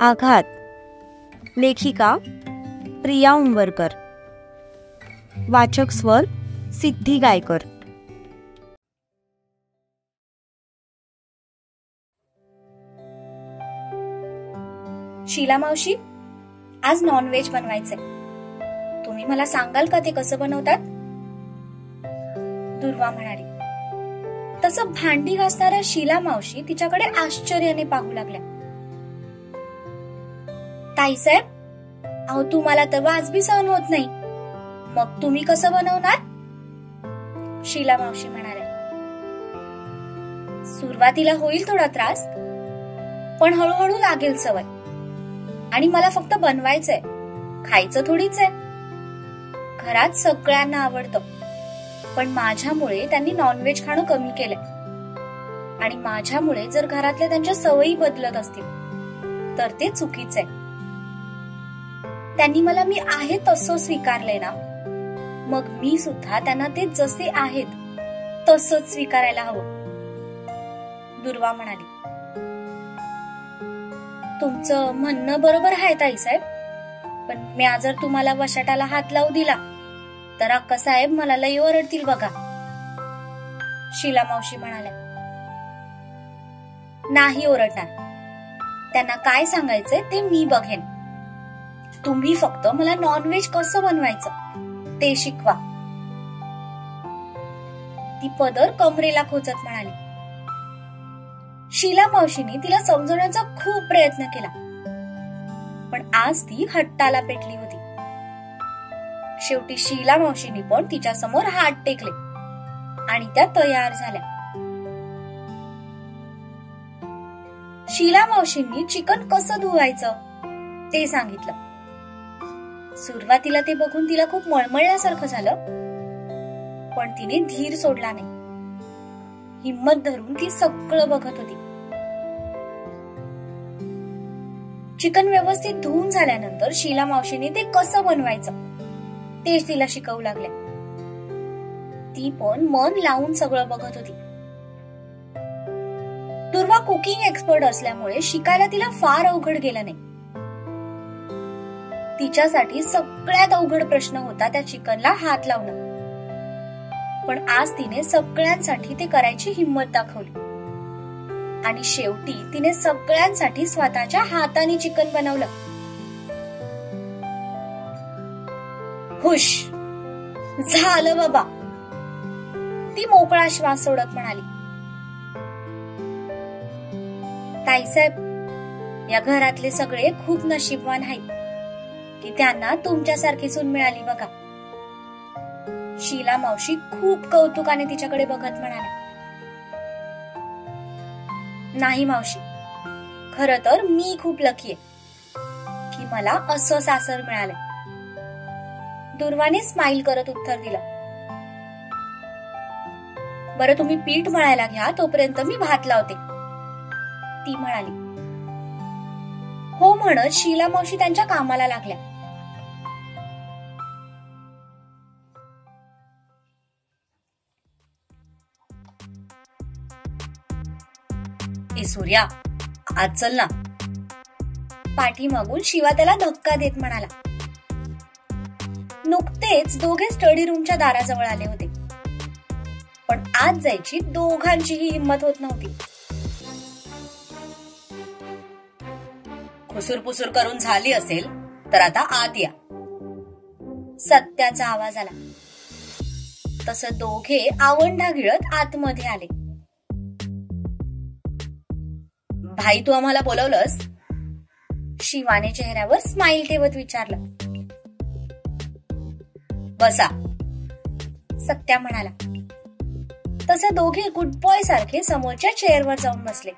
आघात. लेखिका प्रिया उंबरकर. वाचक स्वर सिद्धी गायकर. शीला मावशी, आज नॉनव्हेज बनवायचंय. तुम्ही मला सांगाल का ते कसं बनवतात? दुर्वा म्हणाली. तसं भांडी घासणाऱ्या शीला मावशी तिच्याकडे आश्चर्याने पाहू लागल्या. ताईसाहेब, अहो तुम्हाला तर वाजबी सहन होत नाही, मग तुम्ही कसं बनवणार? शीला मावशी म्हणाल्या. सुरुवातीला होईल थोडा त्रास, पण हळूहळू लागेल सवय. आणि मला फक्त बनवायचंय, खायचं थोडीच आहे. घरात सगळ्यांना आवडतं, पण माझ्यामुळे त्यांनी नॉनव्हेज खाणं कमी केलंय. आणि माझ्यामुळे जर घरातल्या त्यांच्या सवयी बदलत असतील तर ते चुकीचं आहे. त्यांनी मला मी आहे तसं स्वीकारलंय ना, मग मी सुद्धा त्यांना ते जसे आहेत तसंच स्वीकारायला हवं. दुर्वा म्हणाली. तुमचं म्हणणं बरोबर आहे ताईसाहेब, पण मी जर तुम्हाला वशाटाला हात लावू दिला तर अक्कासाहेब मला लई ओरडतील बघा. शीला मावशी म्हणाल्या. नाही ओरडणार. त्यांना काय सांगायचंय ते मी बघेन. तुम्ही फक्त मला नॉनव्हेज कसं बनवायचं ते शिकवा. ती पदर कमरेला खोचत म्हणाली. शीला मावशीने तिला समजवण्याचा खूप प्रयत्न केला, पण आज ती हट्टाला पेटली होती. शेवटी शीला मावशीने पण तिच्या समोर हात टेकले आणि त्या तयार झाल्या. शीला मावशींनी चिकन कसं धुवायचं ते सांगितलं. सुरुवातीला ते बघून तिला खूप मळमळल्यासारखं झालं, पण तिने धीर सोडला नाही. हिम्मत धरून ती सगळं बघत होती. चिकन व्यवस्थित धुवून झाल्यानंतर शीला मावशीने ते कसं बनवायचं तेच तिला शिकवू लागल्या. ती पण मन लावून सगळं बघत होती. दुर्वा कुकिंग एक्सपर्ट असल्यामुळे शिकायला तिला फार अवघड गेलं नाही. तिच्यासाठी सगळ्यात अवघड प्रश्न होता त्या चिकनला हात लावणं, पण आज तिने सगळ्यांसाठी ते करायची हिम्मत दाखवली. आणि शेवटी तिने सगळ्यांसाठी स्वतःच्या हाताने चिकन बनवलं. हुश, झालं बाबा, ती मोकळा श्वास सोडत म्हणाली. ताईसाहेब, या घरातले सगळे खूप नशीबवान आहेत की त्यांना तुमच्यासारखी सून मिळाली बघा. शीला मावशी खूप कौतुकाने तिच्याकडे बघत म्हणाल्या. नाही मावशी, खरं तर मी खूप लकी आहे की मला असं सासर मिळालंय. दुर्वाने स्माइल करत उत्तर दिलं. बरं, तुम्ही पीठ मळायला घ्या, तोपर्यंत मी भात लावते, ती म्हणाली. हो म्हणत शीला मावशी त्यांच्या कामाला लागल्या. ए सूर्या, आज चल ना, पाठीमागून शिवा त्याला धक्का देत म्हणाला. नुकतेच दोघे स्टडी रूमच्या दाराजवळ आले होते, पण आज जायची दोघांचीही हिंमत होत नव्हती. खुसूरपुसूर करून झाली असेल तर आता आत या, सत्याचा आवाज आला. तसं दोघे आवंढा गिळत आतमध्ये आले. भाई, तू आम्हाला बोलवलंस? शिवाने चेहऱ्यावर स्माइल ठेवत विचारलं. बसा, सत्या म्हणाला. तसे दोघे गुड बॉय सारखे समोरच्या चेअरवर जाऊन बसले.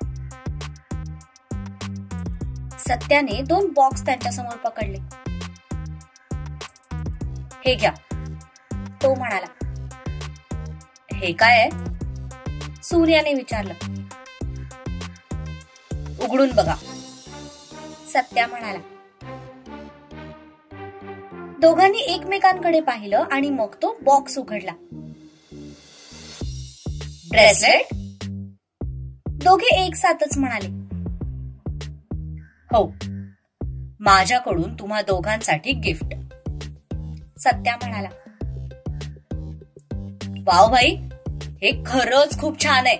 सत्याने 2 बॉक्स त्यांच्या समोर पकडले. हे घ्या, तो म्हणाला. हे काय आहे? सूर्याने विचारलं. उघडून बघा, सत्या म्हणाला. दोघांनी एकमेकांकडे पाहिलं आणि मग तो बॉक्स उघडला. ब्रेसलेट? दोघे एक साथच म्हणाले. हो, माझ्याकडून तुम्हा दोघांसाठी गिफ्ट. सत्या म्हणाला, वाव भाई, हे खरंच खूप छान आहे.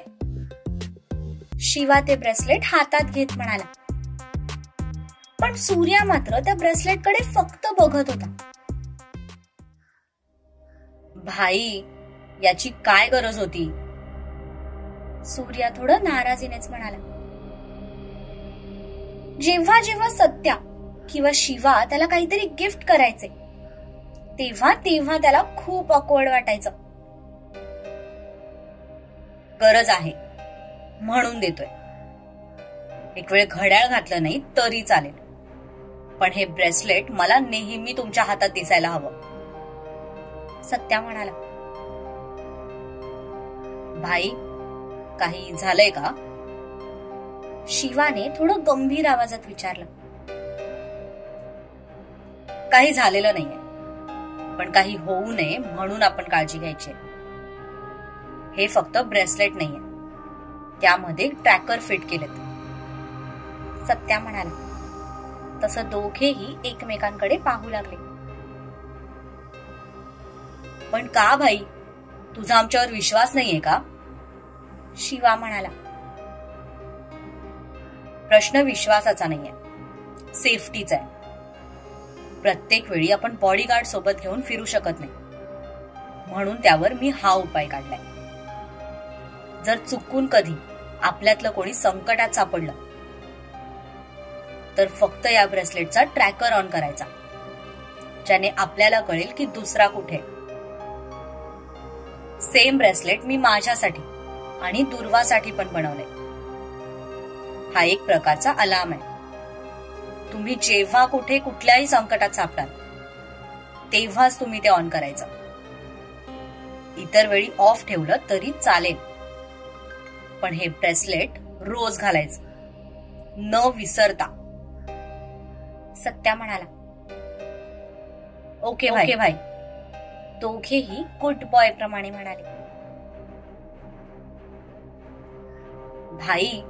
शिवा ते ब्रेसलेट हातात घेत म्हणाला. पण सूर्या मात्र त्या ब्रेसलेटकडे फक्त बघत होता. भाई, याची काय गरज होती? सूर्या थोडं नाराजीनेच म्हणाला. जेव्हा जेव्हा सत्या किंवा शिवा त्याला काहीतरी गिफ्ट करायचे तेव्हा तेव्हा त्याला खूप ऑकवर्ड वाटायचं. गरज आहे म्हणून देतोय. एक वेळ घड्याळ घातलं नाही तरी चालेल, पण हे ब्रेसलेट मला नेहमी तुमच्या हातात दिसायला हवं. सत्या म्हणाला. भाई, काही झालंय का? शिवाने थोडं गंभीर आवाजात विचारलं. काही झालेलं नाहीये, पण काही होऊ नये म्हणून आपण काळजी घ्यायची. हे फक्त ब्रेसलेट नाहीये, त्यामध्ये ट्रॅकर फिट केलेत. सत्या म्हणाला. तसं दोघेही एकमेकांकडे पाहू लागले. पण का भाई, तुझा आमच्यावर विश्वास नाहीये का? शिवा म्हणाला. प्रश्न विश्वासाचा नाहीये, सेफ्टीचा आहे. प्रत्येक वेळी आपण बॉडीगार्ड सोबत घेऊन फिरू शकत नाही, म्हणून त्यावर मी हा उपाय काढलाय. जर चुकून कधी आपल्यातलं कोणी संकटात सापडलं तर फक्त या ब्रेसलेटचा ट्रॅकर ऑन करायचा, ज्याने आपल्याला कळेल की दुसरा कुठे. सेम ब्रेसलेट मी माझ्यासाठी आणि दुर्वासाठी पण बनवलंय. हा एक प्रकारचा अलार्म आहे. तुम्ही जेव्हा कुठे कुठल्याही संकटात सापडाल तेव्हाच तुम्ही ते ऑन करायचं. इतर वेळी ऑफ ठेवलं तरी चालेल, पण हे ब्रेसलेट रोज घालायचं, न विसरता. सत्या म्हणाला. ओके भाई. दोघेही गुड बॉय प्रमाणे म्हणाले. भाई,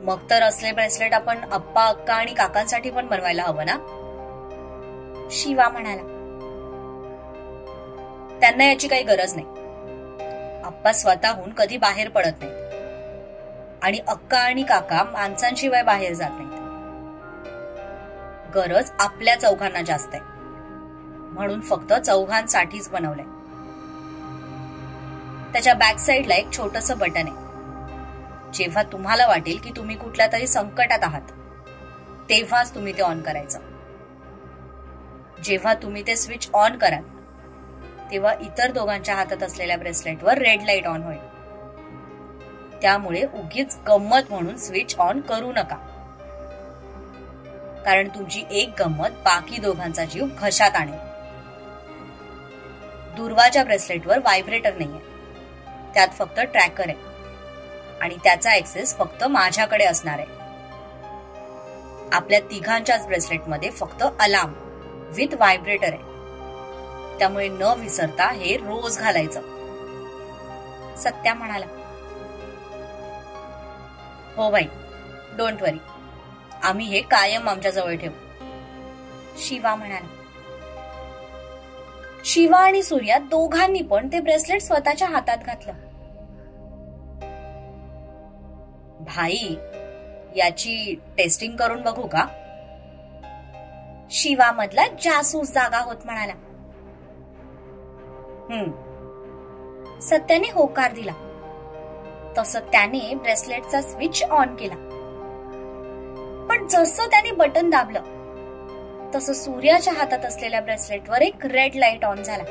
मग तर असले ब्रेसलेट आपण अप्पा, अक्का आणि काकांसाठी पण बनवायला हवं ना? शिवा म्हणाला. त्यांना याची काही गरज नाही. अप्पा स्वतःहून कधी बाहेर पडत नाहीत आणि अक्का आणि काका माणसांशिवाय बाहेर जात नाहीत. गरज आपल्या चौघांना जास्त आहे, म्हणून फक्त चौघांसाठीच बनवलंय. त्याच्या बॅक साईडला एक छोटंसं बटन आहे. जेव्हा तुम्हाला वाटेल की तुम्ही कुठल्या तरी संकटात आहात तेव्हाच तुम्ही ते ऑन करायचं. जेव्हा तुम्ही ते स्विच ऑन कराल तेव्हा इतर दोघांच्या हातात असलेल्या ब्रेसलेटवर रेड लाईट ऑन होईल. त्यामुळे उगीच गंमत म्हणून स्विच ऑन करू नका, कारण तुमची एक गंमत बाकी दोघांचा जीव घशात आणेल. दुर्वाच्या ब्रेसलेटवर व्हायब्रेटर नाहीये, त्यात फक्त ट्रॅकर आहे आणि त्याचा ऍक्सेस फक्त माझ्याकडे असणार आहे. आपल्या तिघांच्याच ब्रेसलेटमध्ये फक्त अलार्म विथ व्हायब्रेटर आहे, त्यामुळे न विसरता हे रोज घालायचं. सत्या म्हणाला. हो भाई, डोंट वरी, आम्ही हे कायम आमच्या जवळ ठेवू. शिवा म्हणाला. शिवा आणि सूर्या दोघांनी पण ते ब्रेसलेट स्वतःच्या हातात घातलं. भाई, याची टेस्टिंग करून बघू का? शिवा मधला जासूस जागा होत म्हणाला. सत्याने होकार दिला. तसं त्याने ब्रेसलेटचा स्विच ऑन केला. पण जसं त्याने बटन दाबलं तसं सूर्याच्या हातात असलेल्या ब्रेसलेटवर एक रेड लाईट ऑन झाला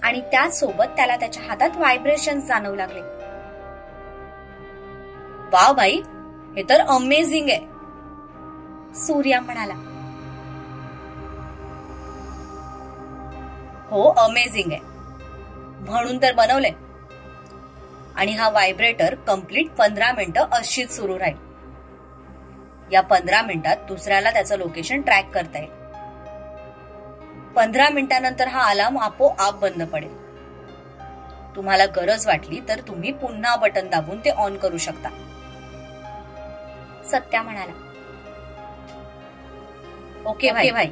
आणि त्याचसोबत त्याला त्याच्या हातात व्हायब्रेशन जाणवू लागले. वाव भाई, हे तर अमेझिंग आहे, सूर्या म्हणाला. हो, अमेझिंग आहे म्हणून तर बनवलंय. आणि हा व्हायब्रेटर कंप्लीट 15 मिनिटं अशीच सुरू राहील. या 15 मिनिटात दुसऱ्याला त्याचं लोकेशन ट्रॅक करता येईल. 15 मिनिटांनंतर हा अलार्म आपोआप बंद पडेल. तुम्हाला गरज वाटली तर तुम्ही पुन्हा बटन दाबून ते ऑन करू शकता. सत्या म्हणाला. ओके भाई,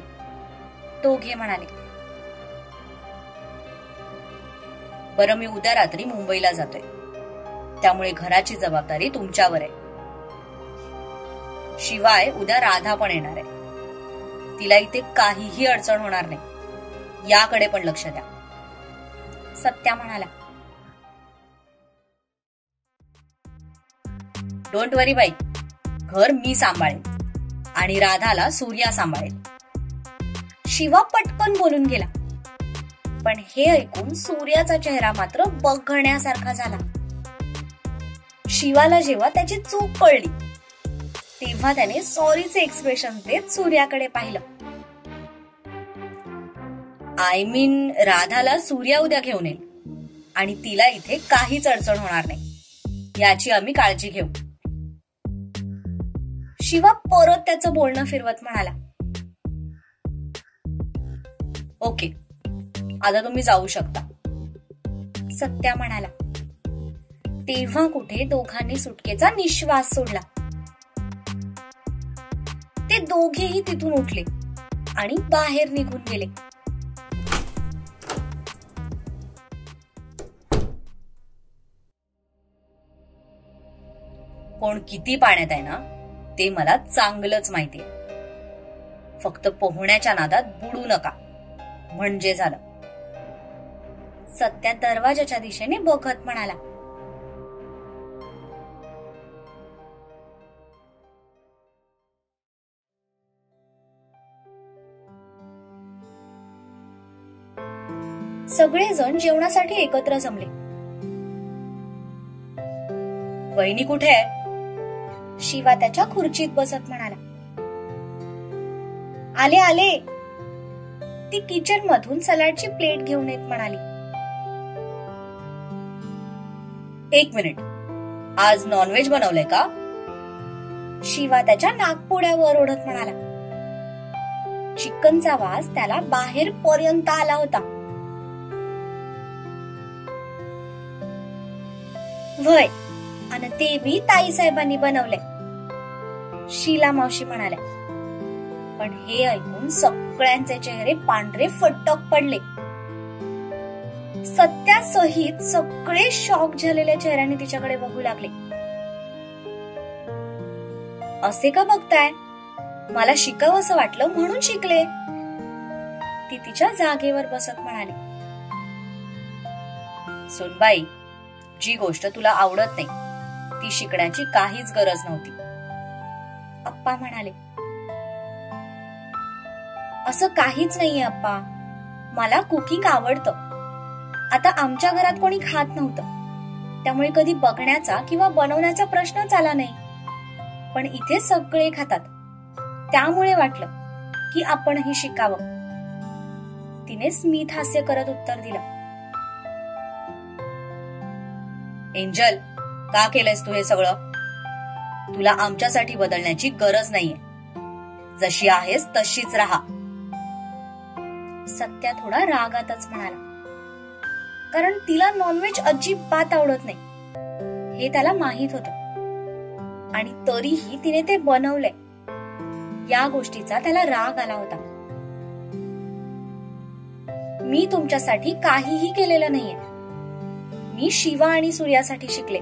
दोघे म्हणाले. बरं, मी उद्या रात्री मुंबईला जातोय, त्यामुळे घराची जबाबदारी तुमच्यावर आहे. शिवाय उद्या राधा पण येणार आहे. तिला इथे काहीही अडचण होणार नाही, याकडे पण लक्ष द्या. सत्या म्हणाला. डोंट वरी बाई, घर मी सांभाळेन आणि राधाला सूर्या सांभाळेल. शिवा पटकन बोलून गेला, पण हे ऐकून सूर्याचा चेहरा मात्र बघण्यासारखा झाला. शिवाला जेव्हा त्याची चूक कळली तेव्हा त्याने सॉरीचे एक्सप्रेशन देत सूर्याकडे पाहिलं. आय मीन, राधाला सूर्या उद्या घेऊन येईल आणि तिला इथे काहीच अडचण होणार नाही, याची आम्ही काळजी घेऊ. शिवा परत त्याचं बोलणं फिरवत म्हणाला. ओके, आता तुम्ही जाऊ शकता. सत्या म्हणाला. तेव्हा कुठे दोघांनी सुटकेचा निश्वास सोडला. ते दोघेही तिथून उठले आणि बाहेर निघून गेले. कोण किती पाण्यात आहे ना ते मला चांगलंच माहितीये. फक्त पोहण्याच्या नादात बुडू नका म्हणजे झालं. सत्या दरवाजाच्या दिशेने बघत म्हणाला. सगळेजण जेवणासाठी एकत्र जमले. वहिनी कुठे आहे? शिवा त्याच्या खुर्चीत बसत म्हणाला. आले आले. ती किचन मधून सलाडची प्लेट घेऊन येत म्हणाली. एक मिनिट, आज नॉनव्हेज बनवलंय का? शिवा त्याच्या नाकपुड्यावर ओढत म्हणाला. चिकनचा वास त्याला बाहेर पर्यंत आला होता. वय, आणि ते बी ताई साहेबांनी बनवले, शीला मावशी म्हणाल्या. पण हे ऐकून सगळ्यांचे चेहरे पांढरे फटक पडले. सत्यासहित सगळे शॉक झालेल्या चेहऱ्याने तिच्याकडे बघू लागले. असे का बघताय? मला शिकावं असं वाटलं म्हणून शिकले, ती तिच्या जागेवर बसत म्हणाली. सुनबाई, जी गोष्ट तुला आवडत नाही ती शिकण्याची काहीच गरज नव्हती, अप्पा म्हणाले. असं काहीच नाहीये अप्पा, मला कुकिंग आवडतं. आता आमच्या घरात कोणी खात नव्हतं, त्यामुळे कधी बघण्याचा किंवा बनवण्याचा प्रश्नच आला नाही. पण इथे सगळे खातात, त्यामुळे वाटलं की आपणही शिकावं. तिने स्मित हास्य करत उत्तर दिलं. एंजल, का केलंयस तू हे सगळं? तुला आमच्यासाठी बदलण्याची गरज नाहीये, जशी आहेस तशीच राहा. सत्या थोडा रागातच म्हणाला, कारण तिला नॉनव्हेज अजिबात आवडत नाही हे त्याला माहित होतं, आणि तरीही तिने ते बनवलंय. या गोष्टीचा त्याला राग आला होता. मी तुमच्यासाठी काहीही केलेलं नाहीये. मी शिवा आणि सूर्यासाठी शिकले.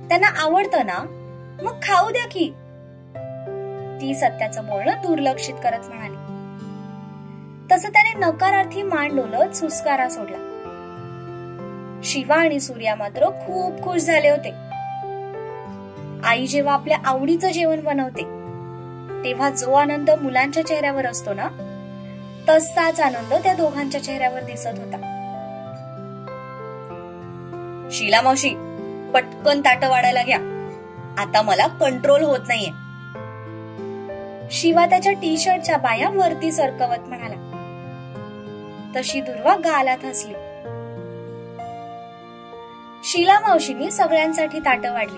त्यांना आवडतं ना, मग खाऊ द्या की, ती सत्याचं बोलणं दुर्लक्षित करत म्हणाली. तसं त्याने नकारार्थी मान डोलत सुस्कारा सोडला. शिवा आणि सूर्या मात्र खूप खुश झाले होते. आई जेव्हा आपल्या आवडीचं जेवण बनवते तेव्हा जो आनंद मुलांच्या चेहऱ्यावर असतो ना, तसाच आनंद त्या दोघांच्या चेहऱ्यावर दिसत होता. शीला मावशी, पटकन ताटं वाढायला घ्या, आता मला कंट्रोल होत नाहीये. शिवा त्याच्या टी शर्टच्या बाया वरती सरकवत म्हणाला. तशी दुर्वा गालात हसली. शीला मावशीने सगळ्यांसाठी ताटं वाढली.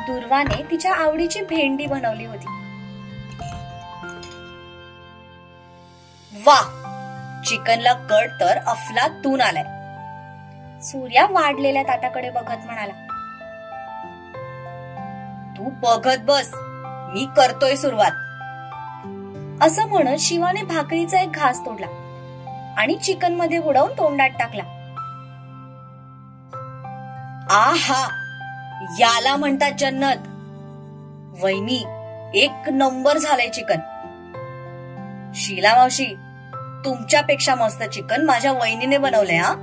दुर्वाने तिच्या आवडीची भेंडी बनवली होती. वा, चिकनला कट तर अफलातून आलाय. सूर्या वाढलेल्या ताटाकडे बघत म्हणाला. तू बघत बस, मी करतोय सुरुवात. असं म्हणत शिवाने भाकरीचा एक घास तोडला आणि चिकन मध्ये बुडवून तोंडात टाकला. आहा, याला म्हणतात जन्नत. वहिनी, एक नंबर झालंय चिकन. शीला मावशी, तुमच्यापेक्षा मस्त चिकन माझ्या वहिनीने बनवलंय. हा,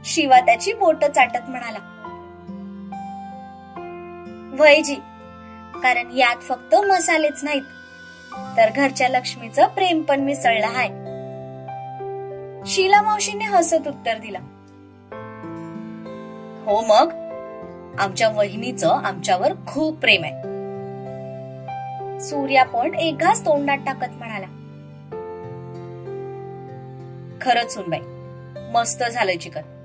शिवा त्याची बोट चाटत म्हणाला. वयजी, कारण यात फक्त मसालेच नाहीत, तर घरच्या लक्ष्मीचं प्रेम पण मिसळलं आहे. शीला मावशीने हसत उत्तर दिलं. हो मग, आमच्या वहिनीचं आमच्यावर खूप प्रेम आहे. सूर्या पण एक घास तोंडात टाकत म्हणाला. खरंच सुनबाई, मस्त झालंय चिकन.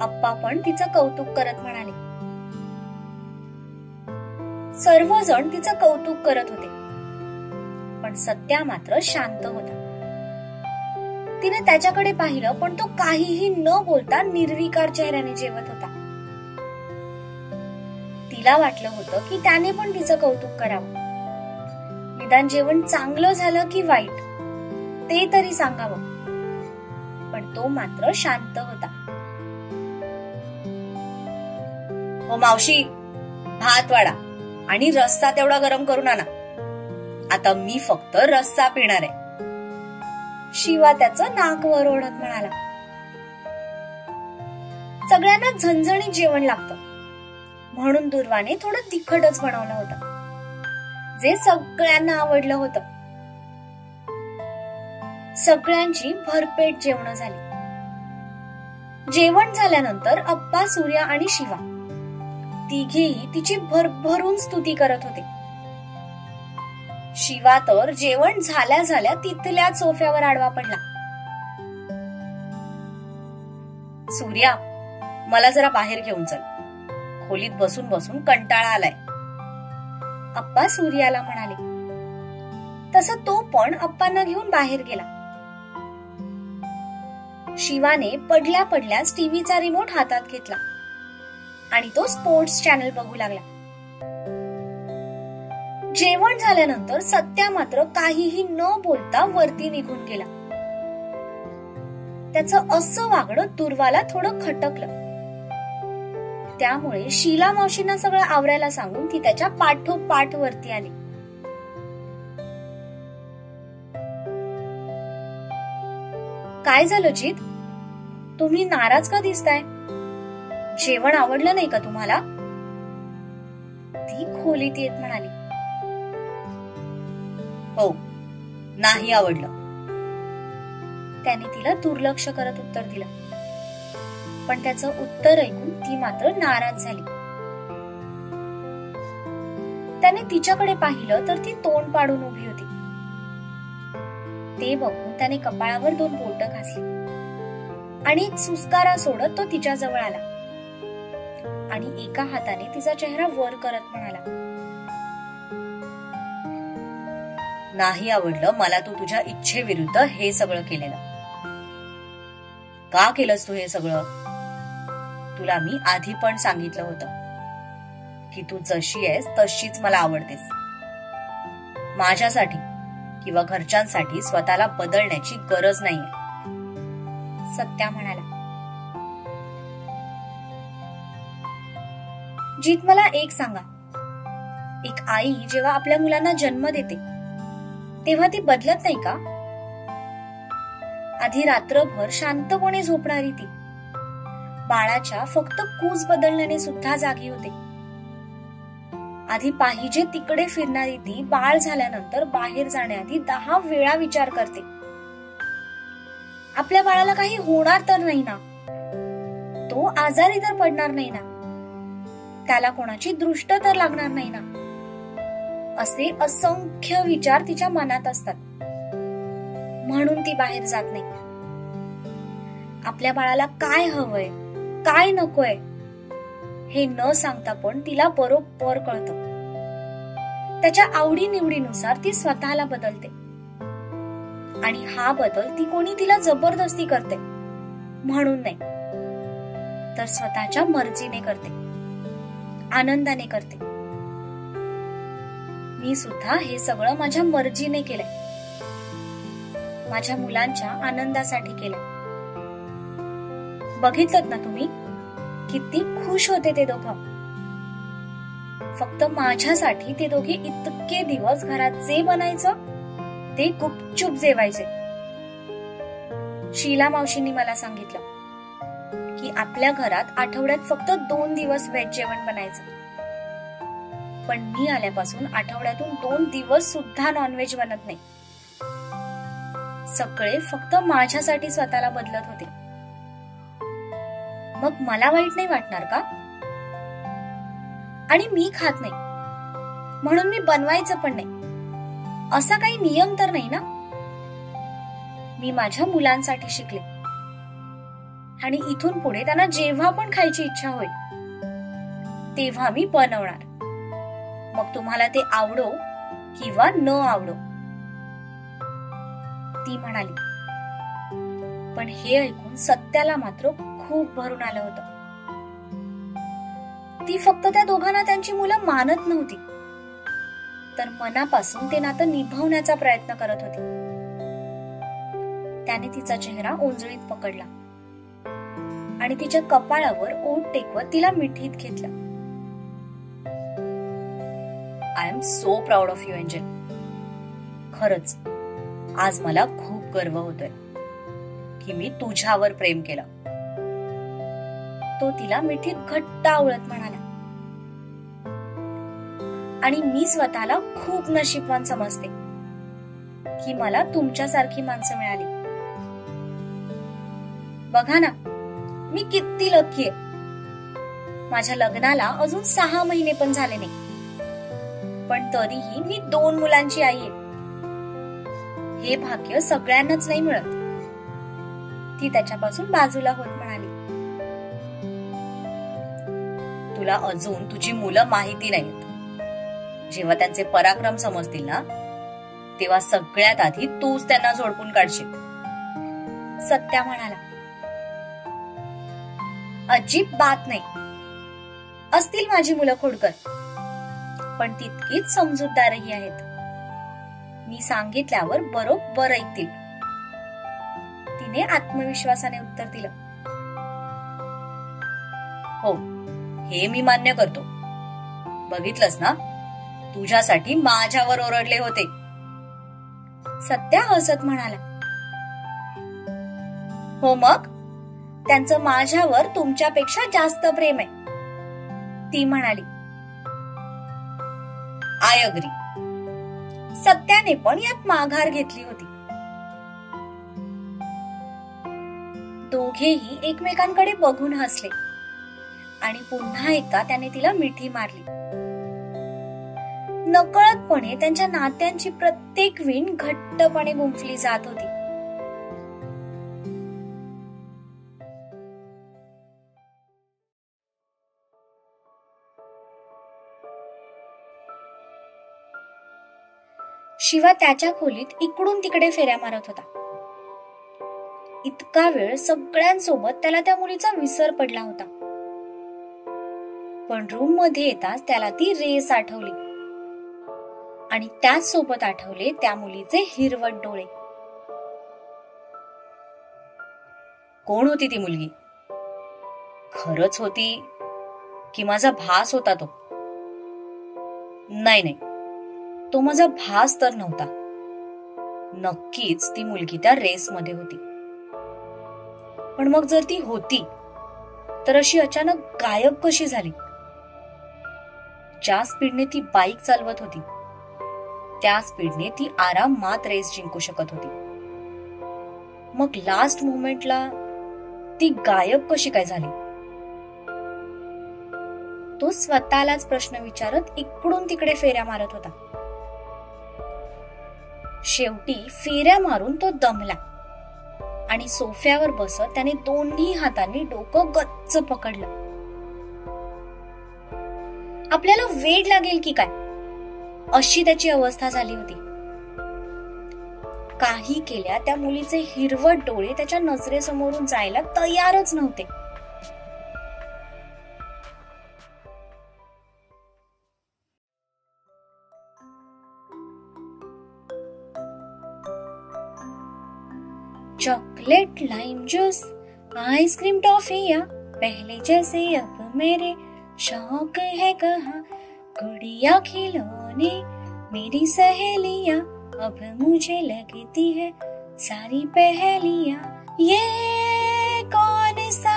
अप्पा पण तिचं कौतुक करत म्हणाले. सर्वजण तिचं कौतुक करत होते, पण सत्या मात्र शांत होता. तिने त्याच्याकडे पाहिलं, पण तो काहीही न बोलता निर्विकार चेहऱ्याने जेवत होता. तिला वाटलं होतं की त्याने पण तिचं कौतुक करावं. निदान जेवण चांगलं झालं की वाईट ते तरी सांगावं, पण तो मात्र शांत होता. हो मावशी, भात वाढा आणि रस्सा तेवढा गरम करून आणा. आता मी फक्त रस्सा पिणार आहे. शिवा त्याचं नाक वर ओढत म्हणाला. सगळ्यांना झणझणीत जेवण लागतं, म्हणून दुर्वाने थोडं तिखटच बनवलं होतं, जे सगळ्यांना आवडलं होतं. सगळ्यांची भरपेट जेवण झाली. जेवण झाल्यानंतर अप्पा, सूर्या आणि शिवा तिघेही तिची भरभरून स्तुती करत होते. शिवा तर जेवण झाल्या झाल्या तिथल्या सोफ्यावर आडवा पडला. सूर्या, मला जरा बाहेर घेऊन चल. खोलीत बसून बसून कंटाळा आलाय. अप्पा सूर्याला म्हणाले. तसं तो पण अप्पांना घेऊन बाहेर गेला. शिवाने पडल्या पडल्याच टीव्हीचा रिमोट हातात घेतला आणि तो स्पोर्ट्स चॅनल बघू लागला. जेवण झाल्यानंतर सत्या मात्र काहीही न बोलता वरती निघून गेला. त्याचं असं वागणं दुर्वाला थोडं खटकलं. त्यामुळे शीला मावशींना सगळं आवरायला सांगून ती त्याच्या पाठोपाठ वरती आली. काय झालं जीत? तुम्ही नाराज का दिसताय? जेवण आवडलं नाही का तुम्हाला? ती खोलीत येत म्हणाली. हो, नाही आवडलं. त्याने तिला दुर्लक्ष करत उत्तर दिलं. पण त्याचं उत्तर ऐकून ती मात्र नाराज झाली. त्याने तिच्याकडे पाहिलं तर ती तोंड पाडून उभी होती. ते बघून त्याने कपाळावर 2 बोटं घासली आणि एक सुस्कारा सोडत तो तिच्या जवळ आला आणि एका हाताने तिचा चेहरा वर करत म्हणाला. नाही आवडलं मला तू तुझ्या इच्छेविरुद्ध हे सगळं केलेलं. का केलंस तू हे सगळं? तुला मी आधी पण सांगितलं होतं की तू जशी आहेस तशीच मला आवडतेस. माझ्यासाठी किंवा घरच्यांसाठी स्वतःला बदलण्याची गरज नाहीये. सत्या म्हणाला. जीत, मला एक सांगा, एक आई जेव्हा आपल्या मुलांना जन्म देते तेव्हा ती बदलत नाही का? आधी रात्रभर शांतपणे झोपणारी ती बाळाच्या फक्त कूस बदलण्याने सुद्धा जागी होते. आधी पाहिजे तिकडे फिरणारी ती बाळ झाल्यानंतर बाहेर जाण्याआधी 10 वेळा विचार करते. आपल्या बाळाला काही होणार तर नाही ना, तो आजारी तर पडणार नाही ना, त्याला कोणाची दृष्ट तर लागणार नाही ना, असे असंख्य विचार तिच्या मनात असतात. म्हणून ती बाहेर जात नाही. आपल्या बाळाला काय हवंय, काय नकोय हे न सांगता पण तिला बरोबर कळतं. त्याच्या आवडी निवडीनुसार ती स्वतःला बदलते आणि हा बदल ती कोणी तिला जबरदस्ती करते म्हणून नाही, तर स्वतःच्या मर्जीने करते, आनंदाने करते. मी सुद्धा हे सगळं माझ्या मर्जीने केलंय, माझ्या मुलांच्या आनंदासाठी केलंय. बघितलं ना तुम्ही, किती खुश होते ते दोघं. फक्त माझ्यासाठी ते दोघे इतके दिवस घरात जे बनायचं ते गुपचूप जेवायचे. शीला मावशींनी मला सांगितलं की आपल्या घरात आठवड्यात फक्त 2 दिवस व्हेज जेवण बनायचं, पण मी आल्यापासून आठवड्यातून 2 दिवस सुद्धा नॉनव्हेज बनत नाही. सगळे फक्त माझ्यासाठी स्वतःला बदलत होते. मग मला वाईट नाही वाटणार का? आणि मी खात नाही म्हणून मी बनवायचं पण नाही, असा काही नियम तर नाही ना. मी माझ्या मुलांसाठी शिकले आणि इथून पुढे त्यांना जेव्हा पण खायची इच्छा होईल तेव्हा मी बनवणार, मग तुम्हाला ते आवडो किंवा न आवडो, ती म्हणाली. पण हे ऐकून सत्याला मात्र खूप भरून आलं होतं. ती फक्त त्या दोघांना त्यांची मुलं मानत नव्हती, तर मनापासून ते नातं निभावण्याचा प्रयत्न करत होती. त्याने तिचा चेहरा ओंजळीत पकडला आणि तिच्या कपाळावर ओठ टेकवत तिला मिठीत घेतलं. I am so proud of you angel. खरंच आज मला खूप गर्व होतोय की मी तुझ्यावर प्रेम केलं. तो तिला मिठीत घट्ट आवळत म्हणाला. आणि मी स्वतःला खूप नशीबवान समजते की मला तुमच्यासारखी माणसं मिळाली. बघा ना, मी किती लकी आहे. माझ्या लग्नाला अजून 6 महिने पण झाले नाही, पण तरीही मी 2 मुलांची आई आहे. हे भाग्य सगळ्यांनाच नाही मिळत. ती त्याच्यापासून बाजूला होत म्हणाली. तुला अजून तुझी मुलं माहिती नाहीत. जेव्हा त्यांचे पराक्रम समजतील ना, तेव्हा सगळ्यात आधी तूच त्यांना झोडपून काढशील. सत्या म्हणाला. अजिबात नाही. असतील माझी मुलं खोडकर, पण तितकीच समजूतदारही आहेत. मी सांगितल्यावर बरोबर ऐकतील, तिने आत्मविश्वासाने उत्तर दिलं. हो, हे मी मान्य करतो. बघितलंस ना, तुझ्यासाठी माझ्यावर ओरडले होते. सत्या हसत म्हणाला. हो मग, त्यांचं माझ्यावर तुमच्यापेक्षा जास्त प्रेम आहे, ती म्हणाली. I agree. सत्याने पण यात माघार घेतली होती. दोघेही एकमेकांकडे बघून हसले आणि पुन्हा एकदा त्याने तिला मिठी मारली. नकळतपणे त्यांच्या नात्यांची प्रत्येक वीण घट्टपणे गुंफली जात होती. शिवा त्याच्या खोलीत इकडून तिकडे फेऱ्या मारत होता. इतका वेळ सगळ्यांसोबत त्याला त्या मुलीचा विसर पडला होता. पण रूम मध्ये येताच त्याला ती रेस आठवली आणि त्याच सोबत आठवले त्या मुलीचे हिरवट डोळे. कोण होती ती मुलगी? खरंच होती की माझा भास होता तो? नाही, तो माझा भास तर नव्हता. नक्कीच ती मुलगी त्या रेसमध्ये होती. पण मग जर ती होती तर अशी अचानक गायब कशी झाली? ज्या स्पीडने ती बाईक चालवत होती त्या स्पीडने ती आरामात रेस जिंकू शकत होती. मग लास्ट मोमेंटला ती गायब कशी काय झाली? तो स्वतःलाच प्रश्न विचारत इकडून तिकडे फेऱ्या मारत होता. शेवटी फेऱ्या मारून तो दमला आणि सोफ्यावर बसत त्याने दोन्ही हातांनी डोकं गच्च पकडलं. आपल्याला वेड लागेल की काय, अशी त्याची अवस्था झाली होती. काही केल्या त्या मुलीचे हिरवट डोळे त्याच्या नजरेसमोरून जायला तयारच नव्हते. चॉकलेट लाइम जूस आइसक्रीम टॉफिया पहले जैसे अब मेरे शौक है कहाँ, गुड़िया खिलौने मेरी सहेलियां अब मुझे लगती है सारी पहेलियां। ये कौन सा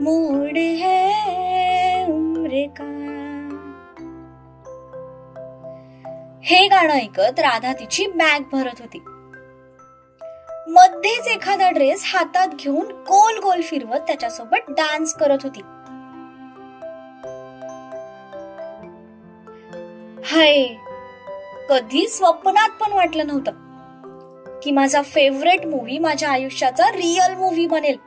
मोड़ है उम्र का। हे गाणं ऐकत राधा तिची बॅग भरत होती. मध्येच एखादा ड्रेस हातात घेऊन गोल गोल फिरवत त्याच्यासोबत डान्स करत होती. हाय, कधी स्वप्नात पण वाटलं नव्हतं की माझा फेवरेट मूवी माझ्या आयुष्याचा रिअल मूवी बनेल.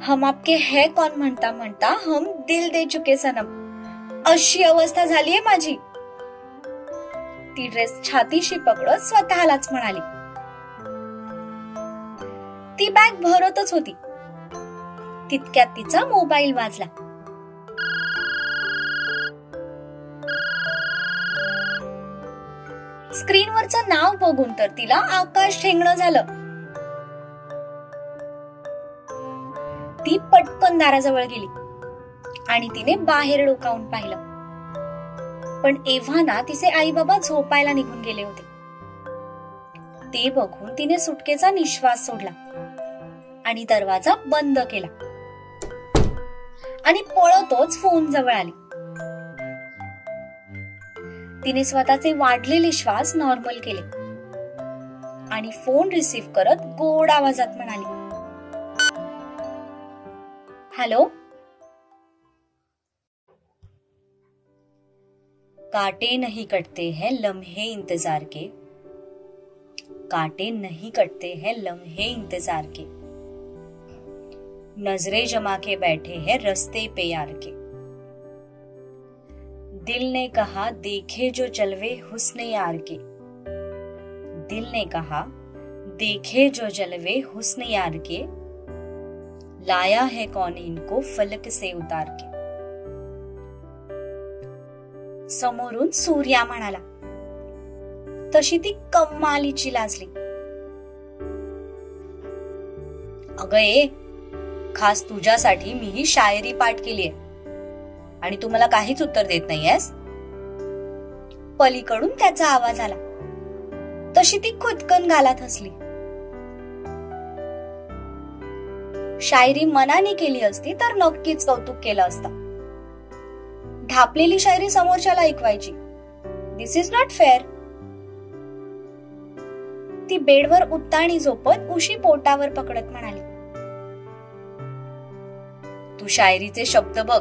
हम आपके है कौन म्हणता म्हणता हम दिल दे चुके सनम अशी अवस्था झालीये माझी. ती ड्रेस छातीशी पकडत स्वतःलाच म्हणाली. ती बॅग भरतच होती. तितक्यात तिचा मोबाईल वाजला. स्क्रीनवरचं नाव बघून तर तिला आकाश ठेंगणं झालं. ती पटकन दाराजवळ गेली आणि तिने बाहेर डोकावून पाहिलं. पण एव्हाना तिचे आई बाबा झोपायला निघून गेले होते. ते बघून तिने सुटकेचा निश्वास सोडला आणि दरवाजा बंद केला आणि पळतच फोन जवळ आली. तिने स्वतःचे वाढलेले श्वास नॉर्मल केले आणि फोन रिसीव्ह करत गोड आवाजात म्हणाली, हॅलो. कांटे नहीं कटते हैं लम्हे इंतजार के, कांटे नहीं कटते हैं लम्हे इंतजार के, नजरें जमा के बैठे हैं रस्ते पे यार के, दिल ने कहा देखे जो जलवे हुस्न यार के, दिल ने कहा देखे जो जलवे हुस्न यार के, लाया है कौन इनको फलक से उतार के. समोरून सूर्या म्हणाला. तशी ती कमालीची लाजली. अगं ए, खास तुझ्यासाठी मी ही शायरी पाठ केलीये आणि तू मला काहीच उत्तर देत नाहीयेस. पलीकडून त्याचा आवाज आला. तशी ती खुदकन गालात हसली. शायरी मनाने केली असती तर नक्कीच कौतुक केलं असतं. ढापलेली शायरी समोरच्याला ऐकवायची. दिस इज नॉट फेअर. ती बेडवर उत्ताणी झोपत उशी पोटावर पकडत म्हणाली, तू शायरीचे शब्द बघ,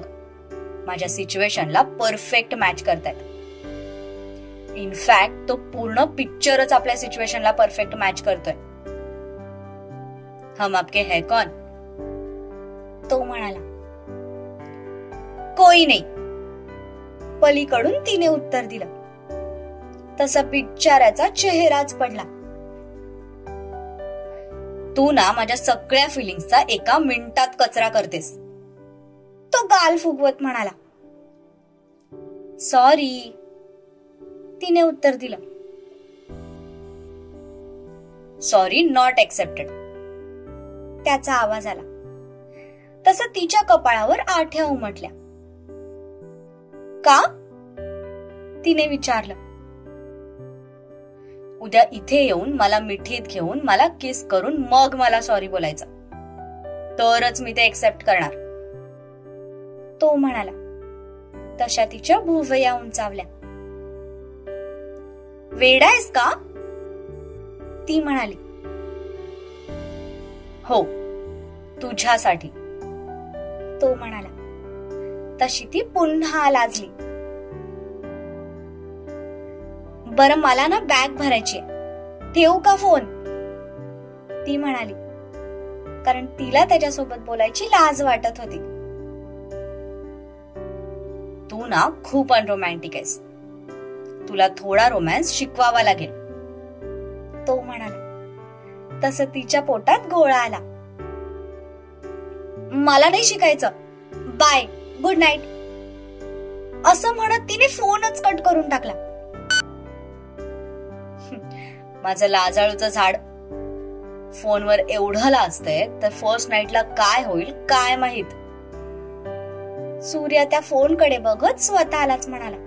माझ्या सिच्युएशनला परफेक्ट मॅच करतायत. इनफॅक्ट तो पूर्ण पिक्चरच आपल्या सिच्युएशनला परफेक्ट मॅच करतोय. हम आपके है कौन, तो म्हणाला. कोई नाही, पलीकडून तिने उत्तर दिलं. तसा बिचाऱ्याचा चेहराच पडला. तू ना माझ्या सगळ्या फिलिंग्सचा एका मिनिटात कचरा करतेस, तो गाल फुगवत म्हणाला. सॉरी, तिने उत्तर दिलं. सॉरी नॉट एक्सेप्टेड, त्याचा आवाज आला. तसं तिच्या कपाळावर आठ्या उमटल्या. का, तिने विचारलं. उद्या इथे येऊन मला मिठीत घेऊन मला किस करून मग मला सॉरी बोलायचं, तरच मी ते एक्सेप्ट करणार, तो म्हणाला. तशा तिच्या भुवया उंचावल्या. वेडायस का, ती म्हणाली. हो, तुझ्यासाठी, तो म्हणाला. तशी ती पुन्हा लाजली. बरं, मला ना बॅग भरायची, ठेवू का फोन, ती म्हणाली. कारण तिला त्याच्यासोबत बोलायची लाज वाटत होती. तू ना खूप अनरोमॅन्टिक आहेस, तुला थोडा रोमॅन्स शिकवावा लागेल, तो म्हणाला. तसं तिच्या पोटात गोळा आला. मला नाही शिकायचं, बाय, गुड नाईट, असं म्हणत तिने फोनच कट करून टाकला. माझं लाजाळूचं झाड फोनवर एवढं लाजते तर फर्स्ट नाईटला काय होईल काय माहित. सूर्य त्या फोनकडे बघत स्वतःलाच म्हणाला,